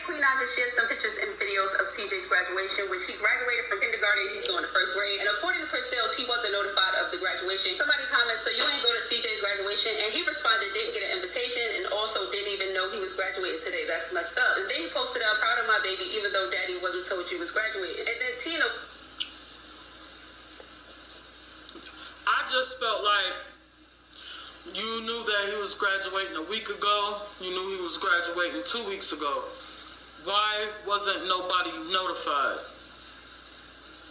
Queen Naija shared some pictures and videos of CJ's graduation, which he graduated from kindergarten. He's going to first grade. And according to Priscilla, he wasn't notified of the graduation. Somebody commented, so you ain't go to CJ's graduation? And he responded, didn't get an invitation, and also didn't even know he was graduating today. That's messed up. And then he posted, I'm proud of my baby, even though daddy wasn't told you was graduating. And then Tina... I just felt like you knew that he was graduating a week ago. You knew he was graduating 2 weeks ago. Why wasn't nobody notified?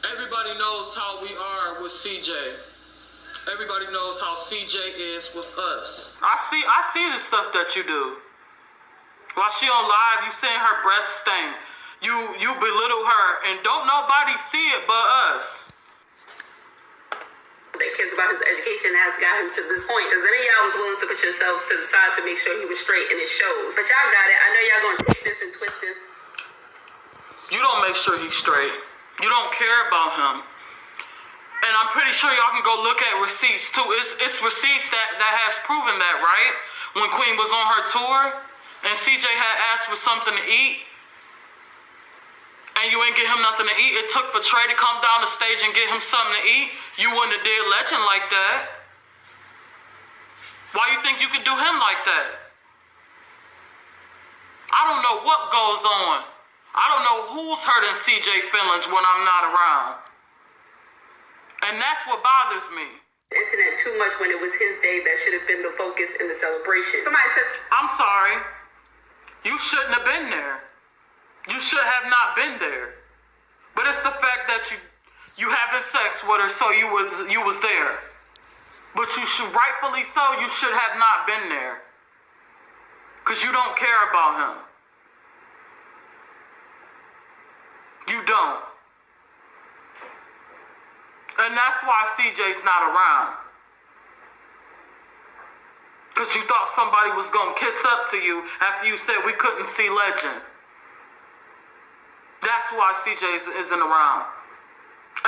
Everybody knows how we are with CJ. Everybody knows how CJ is with us. I see the stuff that you do. While she on live, you seeing her breath stink. You belittle her, and don't nobody see it but us. That cares about his education has got him to this point. Because then y'all was willing to put yourselves to the side to make sure he was straight, and it shows. But y'all got it. I know y'all gonna take this and twist this. You don't make sure he's straight. You don't care about him. And I'm pretty sure y'all can go look at receipts too. It's receipts that has proven that, right? When Queen was on her tour and CJ had asked for something to eat, and you ain't get him nothing to eat. It took for Trey to come down the stage and get him something to eat. You wouldn't have did Legend like that. Why you think you could do him like that? I don't know what goes on. I don't know who's hurting CJ feelings when I'm not around. And that's what bothers me. The internet too much when it was his day that should have been the focus in the celebration. Somebody said, I'm sorry. You shouldn't have been there. You should have not been there. But it's the fact that you having sex with her, so you was there. But you should, rightfully so, you should have not been there. Because you don't care about him. You don't. And that's why CJ's not around. Because you thought somebody was going to kiss up to you after you said we couldn't see Legend. That's why CJ isn't around.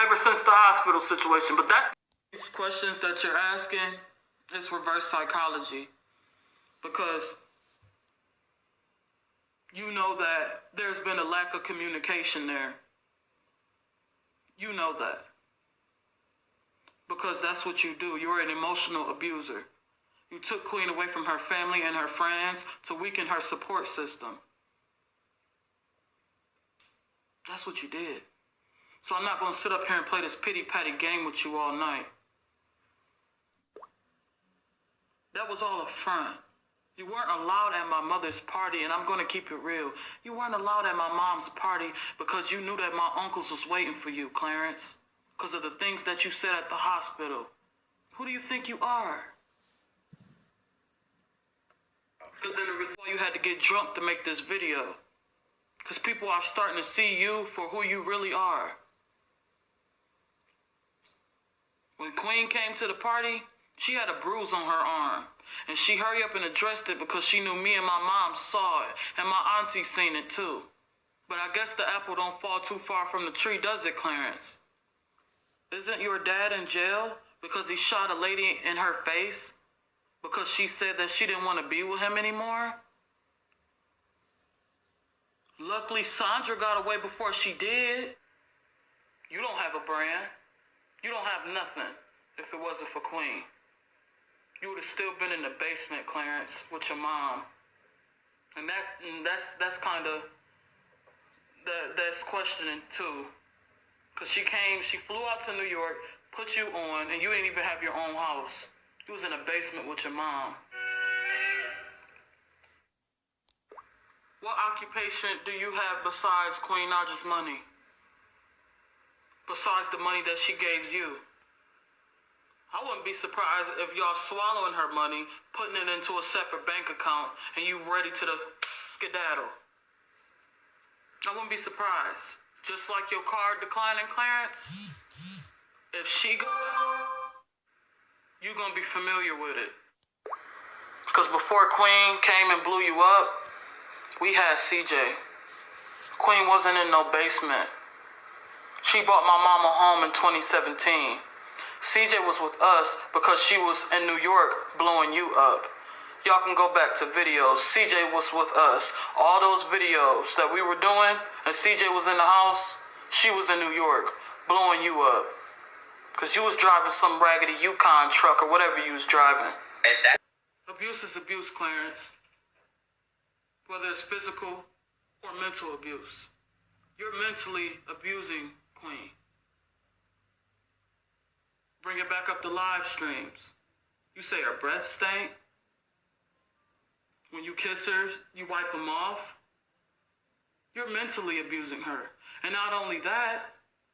Ever since the hospital situation. But that's... These questions that you're asking is reverse psychology. Because you know that there's been a lack of communication there. You know that. Because that's what you do. You're an emotional abuser. You took Queen away from her family and her friends to weaken her support system. That's what you did. So I'm not going to sit up here and play this pity-patty game with you all night. That was all a front. You weren't allowed at my mother's party, and I'm going to keep it real. You weren't allowed at my mom's party because you knew that my uncles was waiting for you, Clarence. Because of the things that you said at the hospital. Who do you think you are? Because then you had to get drunk to make this video. Because people are starting to see you for who you really are. When Queen came to the party, she had a bruise on her arm. And she hurried up and addressed it because she knew me and my mom saw it. And my auntie seen it too. But I guess the apple don't fall too far from the tree, does it, Clarence? Isn't your dad in jail because he shot a lady in her face? Because she said that she didn't want to be with him anymore? Luckily, Sandra got away before she did. You don't have a brand. You don't have nothing if it wasn't for Queen. You would have still been in the basement, Clarence, with your mom. And that's kind of, that's questioning too. Because she flew out to New York, put you on, and you didn't even have your own house. You was in a basement with your mom. What occupation do you have besides Queen Naija's money? Besides the money that she gave you? I wouldn't be surprised if y'all swallowing her money, putting it into a separate bank account, and you ready to the skedaddle. I wouldn't be surprised. Just like your card declining, Clarence. If she go out, you're gonna be familiar with it. Because before Queen came and blew you up, we had CJ. Queen wasn't in no basement. She brought my mama home in 2017. CJ was with us because she was in New York blowing you up. Y'all can go back to videos. CJ was with us. All those videos that we were doing, and CJ was in the house, she was in New York, blowing you up. Because you was driving some raggedy Yukon truck or whatever you was driving. Abuse is abuse, Clarence. Whether it's physical or mental abuse. You're mentally abusing Queen. Bring it back up to live streams. You say her breath stank. When you kiss her, you wipe them off. You're mentally abusing her. And not only that,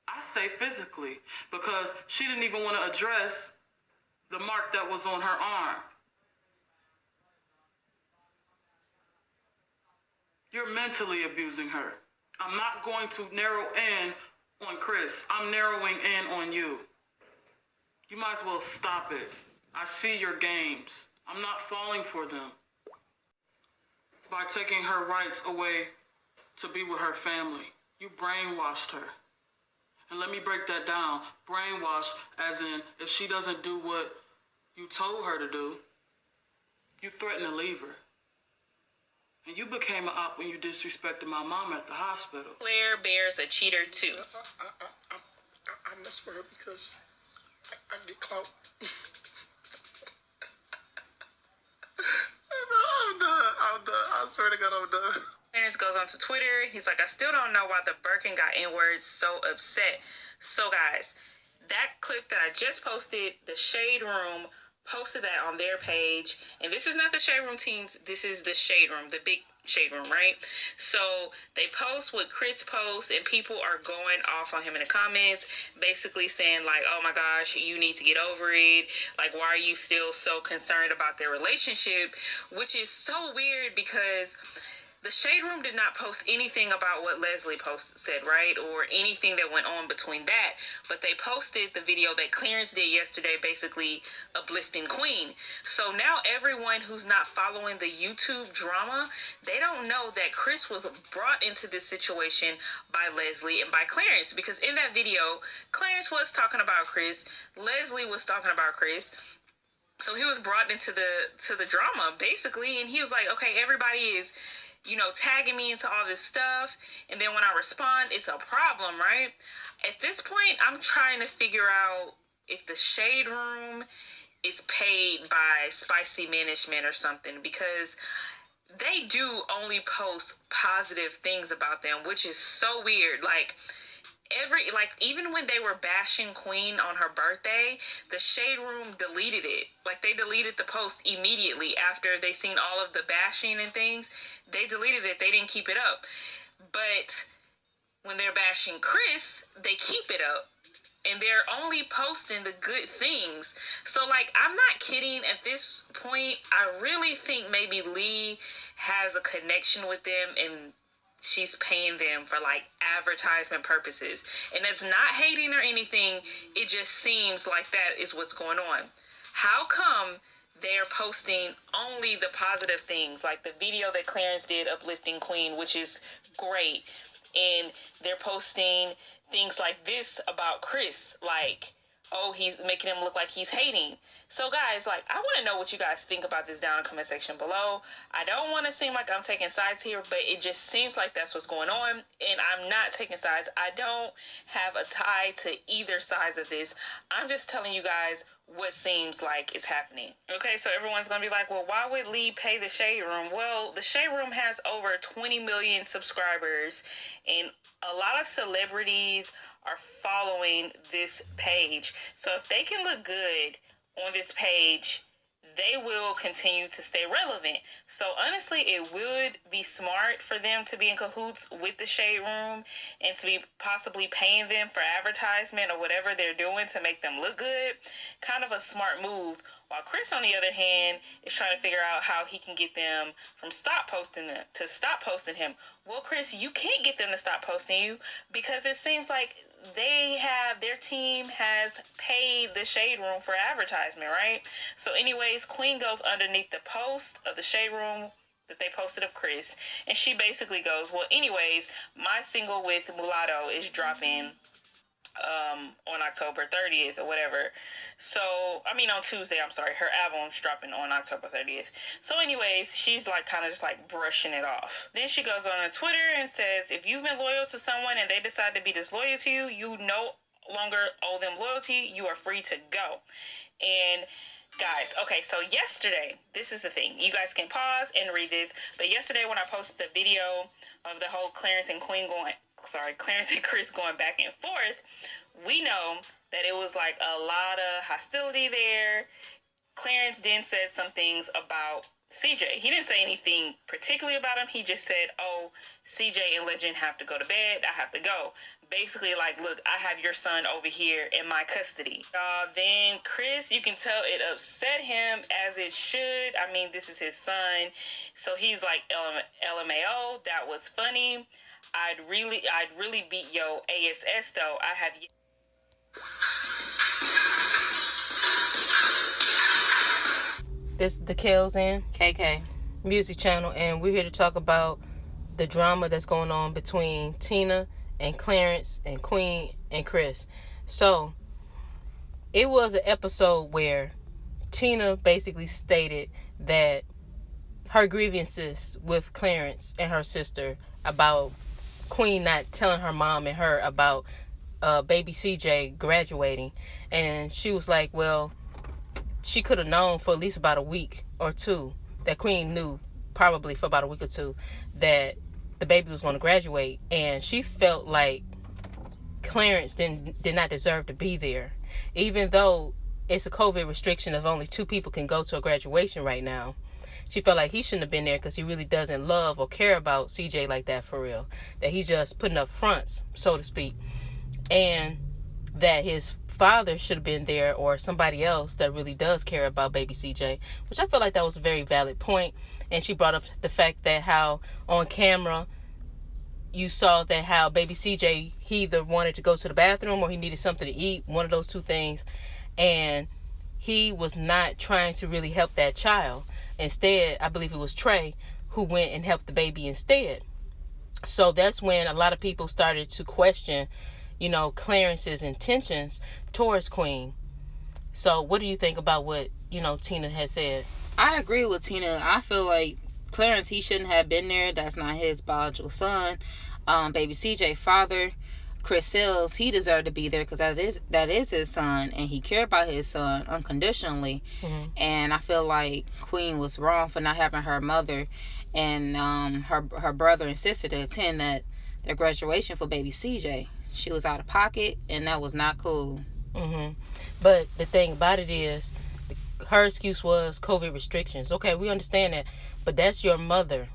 I say physically, because she didn't even want to address the mark that was on her arm. You're mentally abusing her. I'm not going to narrow in on Chris. I'm narrowing in on you. You might as well stop it. I see your games. I'm not falling for them. By taking her rights away to be with her family, you brainwashed her. And let me break that down. Brainwashed as in, if she doesn't do what you told her to do, you threatened to leave her. And you became an op when you disrespected my mom at the hospital. Claire Bear's a cheater too. I mess with her because I get clout. I'm done. I swear to God, I'm done. Clarence goes onto Twitter. He's like, I still don't know why the Birkin got N-words so upset. So guys, that clip that I just posted, the Shade Room posted that on their page. And this is not the Shade Room teams. This is the Shade Room, the big Shade Room, right? So they post what Chris posts, and people are going off on him in the comments, basically saying like, oh my gosh, you need to get over it. Like, why are you still so concerned about their relationship? Which is so weird because the Shade Room did not post anything about what Leslie said, right? Or anything that went on between that. But they posted the video that Clarence did yesterday, basically uplifting Queen. So now everyone who's not following the YouTube drama, they don't know that Chris was brought into this situation by Leslie and by Clarence. Because in that video, Clarence was talking about Chris. Leslie was talking about Chris. So he was brought into the drama, basically. And he was like, okay, everybody is, you know, tagging me into all this stuff. And then when I respond, it's a problem, right? At this point, I'm trying to figure out if the Shade Room is paid by Spicy Management or something, because they do only post positive things about them, which is so weird. Like, even when they were bashing Queen on her birthday, the Shade Room deleted it. Like, they deleted the post immediately after they seen all of the bashing and things. They deleted it. They didn't keep it up. But when they're bashing Chris, they keep it up. And they're only posting the good things. So, like, I'm not kidding. At this point, I really think maybe Lee has a connection with them and she's paying them for, like, advertisement purposes. And it's not hating or anything. It just seems like that is what's going on. How come they're posting only the positive things? Like the video that Clarence did uplifting Queen, which is great. And they're posting things like this about Chris. Like, oh, he's making him look like he's hating. So, guys, like, I want to know what you guys think about this down in the comment section below. I don't want to seem like I'm taking sides here, but it just seems like that's what's going on, and I'm not taking sides. I don't have a tie to either sides of this. I'm just telling you guys what seems like is happening. Okay, so everyone's going to be like, well, why would Lee pay the Shade Room? Well, the Shade Room has over 20 million subscribers, and a lot of celebrities are following this page. So if they can look good on this page, they will continue to stay relevant. So honestly, it would be smart for them to be in cahoots with the Shade Room and to be possibly paying them for advertisement or whatever they're doing to make them look good. Kind of a smart move. While Chris, on the other hand, is trying to figure out how he can get them from stop posting him. Well, Chris, you can't get them to stop posting you because it seems like their team has paid the Shade Room for advertisement, right? So anyways, Queen goes underneath the post of the Shade Room that they posted of Chris, and she basically goes, well, anyways, my single with Mulatto is dropping on October 30th or whatever. So, on Tuesday, I'm sorry. Her album's dropping on October 30th. So anyways, she's like kind of just like brushing it off. Then she goes on Twitter and says, if you've been loyal to someone and they decide to be disloyal to you, you no longer owe them loyalty. You are free to go. And guys, okay, so yesterday, this is the thing. You guys can pause and read this. But yesterday when I posted the video of the whole Clarence and Chris going back and forth, we know that it was like a lot of hostility there. Clarence then said some things about CJ. He didn't say anything particularly about him. He just said, oh, CJ and Legend have to go to bed. I have to go. Basically, like, look, I have your son over here in my custody. Then Chris, you can tell it upset him, as it should. This is his son. So he's like, LMAO, that was funny. I'd really beat yo ASS though. I have. This is the Kels in KK Music Channel, and we're here to talk about the drama that's going on between Tina and Clarence and Queen and Chris. So it was an episode where Tina basically stated that her grievances with Clarence and her sister about Queen not telling her mom and her about baby CJ graduating, and she was like, well, she could have known for at least about a week or two, that Queen knew probably for about a week or two that the baby was going to graduate, and she felt like Clarence did not deserve to be there, even though it's a COVID restriction of only 2 people can go to a graduation right now. She felt like he shouldn't have been there because he really doesn't love or care about CJ like that for real. That he's just putting up fronts, so to speak. And that his father should have been there, or somebody else that really does care about baby CJ, which I feel like that was a very valid point. And she brought up the fact that how on camera you saw that how baby CJ, he either wanted to go to the bathroom or he needed something to eat, one of those 2 things. And he was not trying to really help that child. Instead, I believe it was Trey who went and helped the baby instead. So that's when a lot of people started to question, Clarence's intentions towards Queen. So what do you think about what, Tina has said? I agree with Tina. I feel like Clarence, he shouldn't have been there. That's not his biological son. Baby CJ father, Chris Sills, he deserved to be there because that is his son, and he cared about his son unconditionally. Mm-hmm. And I feel like Queen was wrong for not having her mother and her brother and sister to attend their graduation for baby CJ. She was out of pocket, and that was not cool. Mm-hmm. But the thing about it is, her excuse was COVID restrictions. Okay, we understand that, but that's your mother,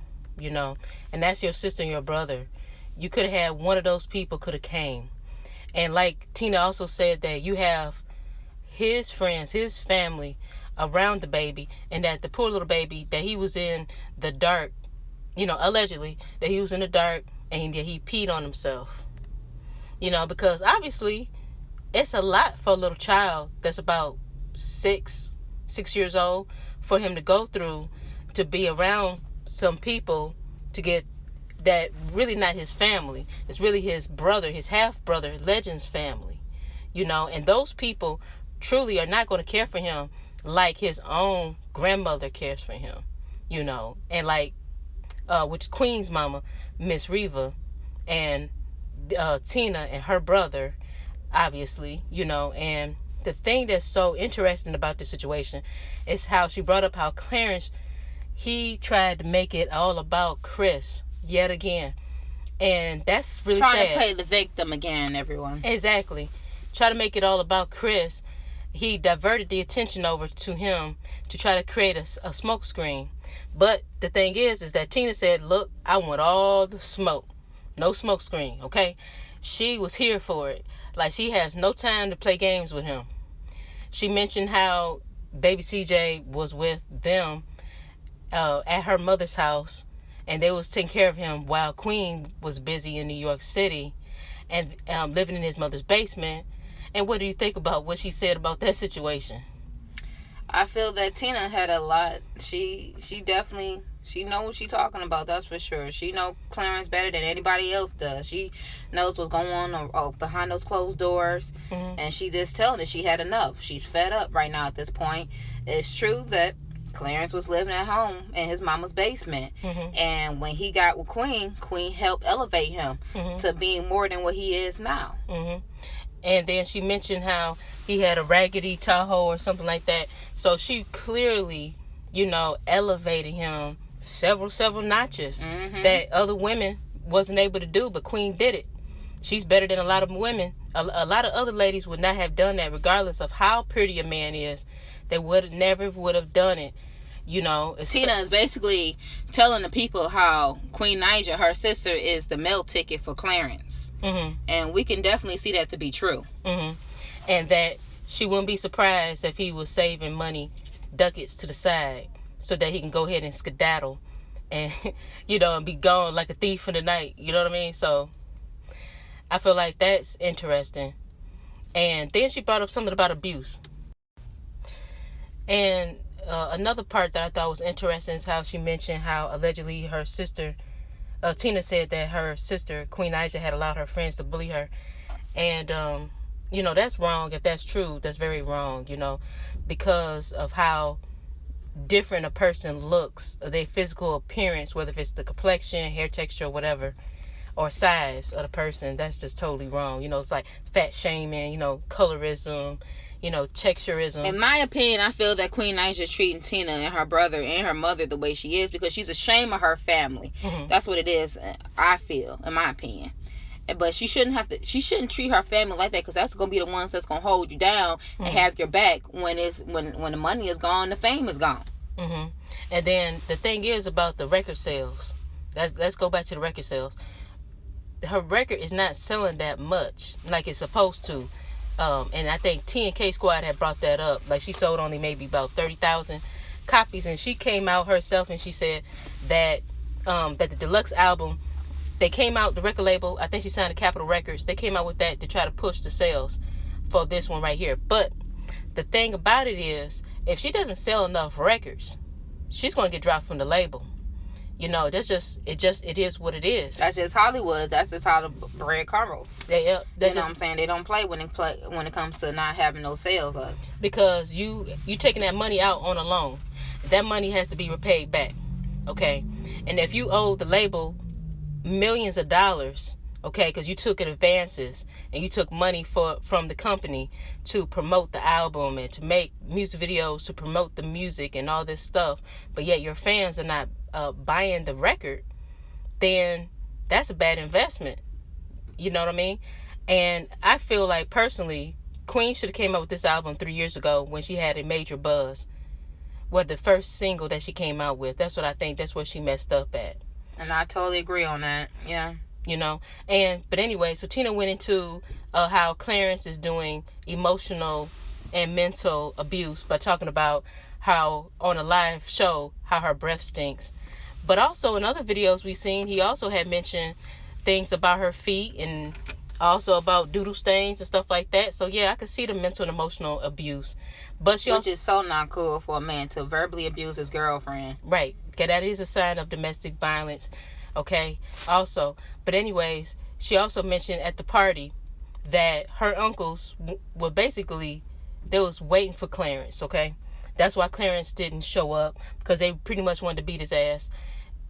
and that's your sister and your brother. You could have had one of those people could have came. And like Tina also said, that you have his friends, his family around the baby, and that the poor little baby, that he was in the dark, allegedly, that he was in the dark and that he peed on himself. Because obviously it's a lot for a little child that's about 6 years old for him to go through, to be around some people to get that really not his family. It's really his brother, his half-brother, Legend's family. And those people truly are not going to care for him like his own grandmother cares for him, And like, which Queen's mama, Miss Reva, and Tina and her brother, obviously, And the thing that's so interesting about this situation is how she brought up how Clarence, he tried to make it all about Chris yet again. And that's really sad. Trying to play the victim again, everyone. Exactly. Try to make it all about Chris. He diverted the attention over to him to try to create a smoke screen. But the thing is that Tina said, look, I want all the smoke. No smoke screen, okay? She was here for it. Like, she has no time to play games with him. She mentioned how baby CJ was with them at her mother's house, and they was taking care of him while Queen was busy in New York City and living in his mother's basement. And what do you think about what she said about that situation? I feel that Tina had a lot. She definitely She know what she talking about, that's for sure. She know Clarence better than anybody else does. She knows what's going on behind those closed doors. And she just telling it she had enough. She's fed up right now at this point. It's true that Clarence was living at home in his mama's basement. And when he got with Queen helped elevate him to being more than what he is now. And then she mentioned how he had a raggedy Tahoe or something like that. So she clearly, elevated him several notches that other women wasn't able to do, but Queen did it. She's better than a lot of women. A lot of other ladies would not have done that, regardless of how pretty a man is. They never would have done it. Tina is basically telling the people how Queen Naija, her sister, is the mail ticket for Clarence. And we can definitely see that to be true. And that she wouldn't be surprised if he was saving money, ducats to the side, so that he can go ahead and skedaddle and, and be gone like a thief in the night. You know what I mean? So I feel like that's interesting. And then she brought up something about abuse. And another part that I thought was interesting is how she mentioned how allegedly her sister, Tina said that her sister, Queen Naija, had allowed her friends to bully her. And, that's wrong. If that's true, that's very wrong, because of how different a person looks, their physical appearance, whether if it's the complexion, hair texture, whatever, or size of the person. That's just totally wrong. It's like fat shaming, colorism, texturism. In my opinion, I feel that Queen Naija is treating Tina and her brother and her mother the way she is because she's ashamed of her family. That's what it is, I feel, in my opinion. But she shouldn't treat her family like that, because that's going to be the ones that's going to hold you down and have your back when the money is gone, the fame is gone. And then the thing is about the record sales. Let's go back to the record sales. Her record is not selling that much like it's supposed to. And I think T&K Squad had brought that up. Like, she sold only maybe about 30,000 copies, and she came out herself and she said that that the deluxe album, they came out, the record label, I think she signed to Capitol Records, they came out with that to try to push the sales for this one right here. But the thing about it is, if she doesn't sell enough records, she's going to get dropped from the label. It is what it is. That's just Hollywood. That's just how the bread crumbles. What I'm saying? They don't play when it comes to not having those sales up. Because you taking that money out on a loan. That money has to be repaid back. Okay? And if you owe the label millions of dollars, okay, because you took advances and you took money from the company to promote the album and to make music videos to promote the music and all this stuff, but yet your fans are not buying the record, then that's a bad investment. You know what I mean? And I feel like, personally, Queen should have came up with this album 3 years ago when she had a major buzz. The first single that she came out with. That's what I think. That's where she messed up at. And I totally agree on that. Yeah. But anyway, so Tina went into how Clarence is doing emotional and mental abuse by talking about how on a live show how her breath stinks. But also in other videos we've seen, he also had mentioned things about her feet and also about doodle stains and stuff like that. So yeah, I could see the mental and emotional abuse. But which is so not cool for a man to verbally abuse his girlfriend. Right. Okay, that is a sign of domestic violence. Okay. Also, but anyways, she also mentioned at the party that her uncles were basically, they was waiting for Clarence. Okay. That's why Clarence didn't show up, because they pretty much wanted to beat his ass,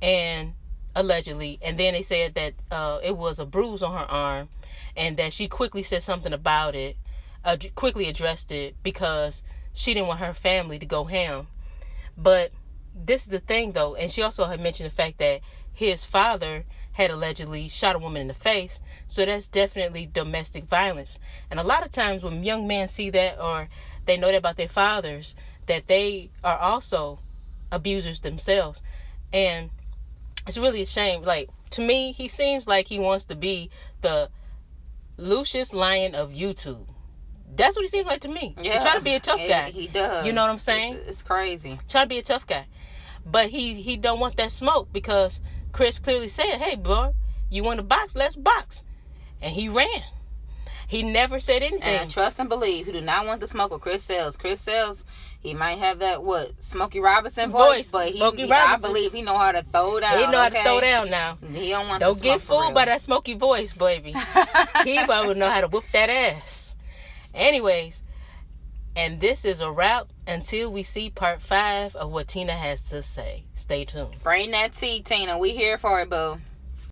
and allegedly. And then they said that it was a bruise on her arm, and that she quickly said something about it, quickly addressed it, because she didn't want her family to go ham. But this is the thing, though, and she also had mentioned the fact that his father had allegedly shot a woman in the face, so that's definitely domestic violence. And a lot of times when young men see that, or they know that about their fathers, that they are also abusers themselves. And it's really a shame. Like, to me, he seems like he wants to be the Lucius Lyon of YouTube. That's what he seems like to me. Yeah. He's trying to be a tough guy. He does. You know what I'm saying? It's crazy. Trying to be a tough guy. But he don't want that smoke, because Chris clearly said, hey, bro, you want to box? Let's box. And he ran. He never said anything. And trust and believe, he do not want to smoke with Chris Sales. Chris Sales, he might have that, Smokey Robinson voice, but I believe he know how to throw down. He know how to throw down now. He don't want Don't to smoke get fooled by that Smokey voice, baby. He probably know how to whoop that ass. Anyways, and this is a wrap until we see part 5 of what Tina has to say. Stay tuned. Bring that tea, Tina. We here for it, boo.